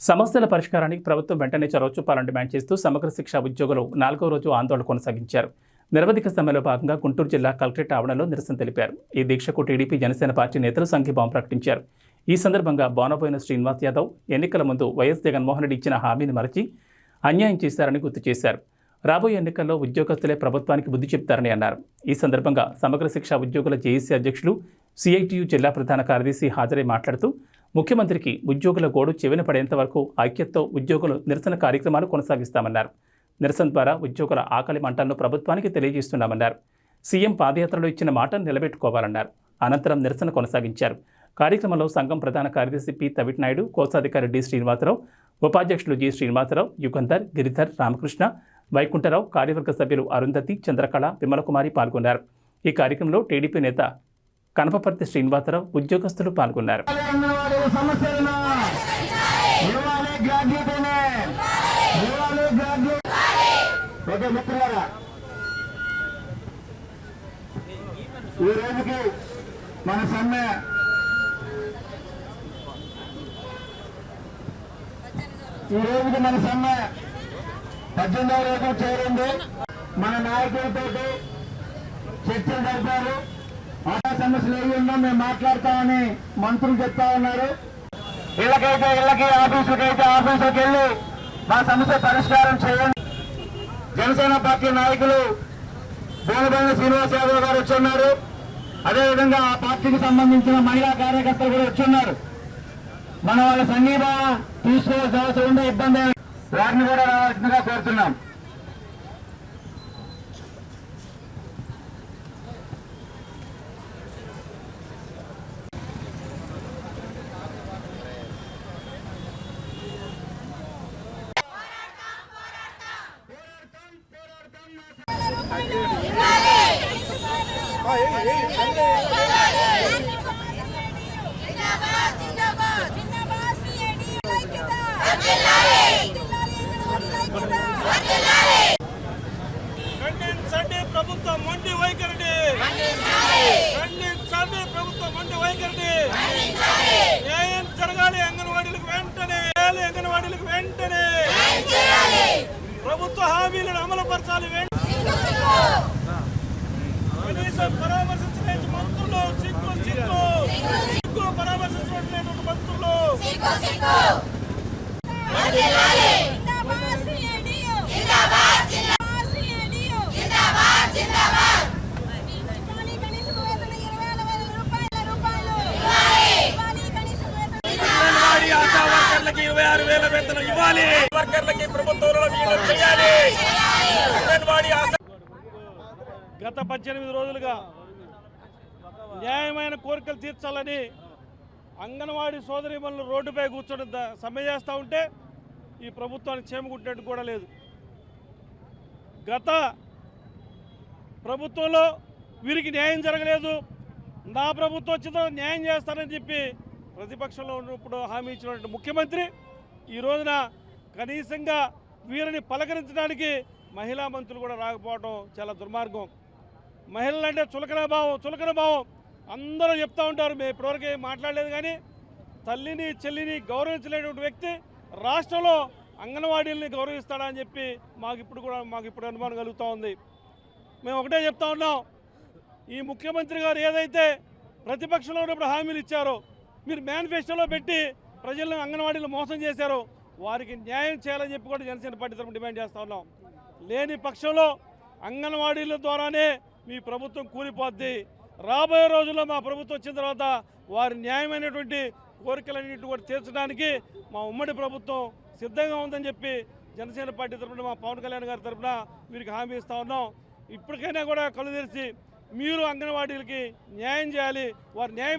సమస్యల పరిష్కారానికి ప్రభుత్వం వెంటనే చొరవ చూపాలని డిమాండ్ చేస్తూ సమగ్ర శిక్ష ఉద్యోగులు 4వ రోజు ఆందోళన కొనసాగించారు. నిరవధిక సమ్మెలో భాగంగా గుంటూరు జిల్లా కలెక్టరేట్ ఆవరణలో నిరసన తెలిపారు. ఈ దీక్షకు టీడీపీ, జనసేన పార్టీ నేతలు సంఘీభావం ప్రకటించారు. ఈ సందర్భంగా బోనబోయిన శ్రీనివాస్ యాదవ్ ఎన్నికల ముందు వైఎస్ జగన్మోహన్ రెడ్డి ఇచ్చిన హామీని మరచి అన్యాయం చేశారని గుర్తు చేశారు. రాబోయే ఎన్నికల్లో ఉద్యోగస్తులే ప్రభుత్వానికి బుద్ధి చెప్తారని అన్నారు. ఈ సందర్భంగా సమగ్ర శిక్ష ఉద్యోగుల జేఏసీ అధ్యక్షులు, సిఐటియు జిల్లా ప్రధాన కార్యదర్శి హాజరై మాట్లాడుతూ ముఖ్యమంత్రికి ఉద్యోగుల గోడు చెవిన పడేంత వరకు ఐక్యతతో ఉద్యోగులు నిరసన కార్యక్రమాలు కొనసాగిస్తామన్నారు. నిరసన ద్వారా ఉద్యోగుల ఆకలి మంటలను ప్రభుత్వానికి తెలియజేస్తున్నామన్నారు. సీఎం పాదయాత్రలో ఇచ్చిన మాటను నిలబెట్టుకోవాలన్నారు. అనంతరం నిరసన కొనసాగించారు. కార్యక్రమంలో సంఘం ప్రధాన కార్యదర్శి పి తవిట్నాయుడు, కోశాధికారి డి శ్రీనివాసరావు, ఉపాధ్యక్షులు జి శ్రీనివాసరావు, యుగంధర్, గిరిధర్, రామకృష్ణ, వైకుంఠరావు, కార్యవర్గ సభ్యులు అరుంధతి, చంద్రకళ, విమలకుమారి పాల్గొన్నారు. ఈ కార్యక్రమంలో టీడీపీ నేత కనపపర్తి శ్రీనివాసరావు, ఉద్యోగస్తులు పాల్గొన్నారు. ఈ రోజుకి మన సమ్మె 18వ రోజు చేరింది. మన నాయకులతో చర్చలు జరిపారు. ఆ సమస్యలు ఏవి ఉన్నా మేము మాట్లాడతామని మంత్రులు చెప్తా ఉన్నారు. ఇళ్ళకైతే ఇళ్ళకి, ఆఫీసులకైతే ఆఫీసులకు వెళ్ళి మా సమస్య పరిష్కారం చేయండి. జనసేన పార్టీ నాయకులు బోనబోయిన శ్రీనివాస్ యాదవ్ గారు వచ్చున్నారు. అదేవిధంగా ఆ పార్టీకి సంబంధించిన మహిళా కార్యకర్తలు కూడా వచ్చున్నారు. మన వాళ్ళ సంఘీభావం తీసుకోవాల్సిన అవసరం ఉండే ఇబ్బంది వారిని కూడా రావాల్సిందిగా కోరుతున్నాం. ప్రభుత్వం మొండి వైఖరిని ఖండించండి. ప్రభుత్వం మొండి వైఖరిని న్యాయం జరగాలి. అంగన్వాడీలకు వెంటనే అంగన్వాడీలకు వెంటనే ప్రభుత్వ హామీలను అమలుపరచాలి. కనీసం పరామర్శించలేని మంత్రులు సిగ్గు పరామర్శించలేని మంత్రులు వర్కర్లకి 26,000 వేతనం ఇవ్వాలి. వర్కర్లకి ప్రభుత్వంలో చేయాలి. గత 18 రోజులుగా న్యాయమైన కోరికలు తీర్చాలని అంగన్వాడీ సోదరీమణులు రోడ్డుపై కూర్చొని సమ్మె చేస్తూ ఉంటే ఈ ప్రభుత్వానికి చేమకుట్టినట్టు కూడా లేదు. గత ప్రభుత్వంలో వీరికి న్యాయం జరగలేదు, నా ప్రభుత్వం వచ్చిన న్యాయం చేస్తానని చెప్పి ప్రతిపక్షంలో ఉన్నప్పుడు హామీ ఇచ్చినటువంటి ముఖ్యమంత్రి ఈ రోజున కనీసంగా వీరిని పలకరించడానికి మహిళా మంత్రులు కూడా రాకపోవడం చాలా దుర్మార్గం. మహిళలంటే చులకన భావం అందరూ చెప్తూ ఉంటారు. మేము ఇప్పటివరకు ఏం మాట్లాడలేదు, కానీ తల్లిని చెల్లిని గౌరవించలేనటువంటి వ్యక్తి రాష్ట్రంలో అంగన్వాడీలని గౌరవిస్తాడా అని చెప్పి మాకు ఇప్పుడు అనుమానం కలుగుతూ ఉంది. మేము ఒకటే చెప్తా ఉన్నాం, ఈ ముఖ్యమంత్రి గారు ఏదైతే ప్రతిపక్షంలో ఉన్నప్పుడు హామీలు ఇచ్చారో, మీరు మేనిఫెస్టోలో పెట్టి ప్రజలను అంగన్వాడీలు మోసం చేశారో వారికి న్యాయం చేయాలని చెప్పి కూడా జనసేన పార్టీ తరఫున డిమాండ్ చేస్తూ ఉన్నాం. లేని పక్షంలో అంగన్వాడీల ద్వారానే మీ ప్రభుత్వం కూలిపోద్ది. రాబోయే రోజుల్లో మా ప్రభుత్వం వచ్చిన తర్వాత వారి న్యాయమైనటువంటి కోరికలన్నింటినీ కూడా తీర్చడానికి మా ఉమ్మడి ప్రభుత్వం సిద్ధంగా ఉందని చెప్పి జనసేన పార్టీ తరఫున మా పవన్ కళ్యాణ్ గారి తరఫున వీరికి హామీ ఇస్తూ ఉన్నాం. ఇప్పటికైనా కూడా కళ్ళు తెరిచి మీరు అంగన్వాడీలకి న్యాయం చేయాలి. వారి న్యాయం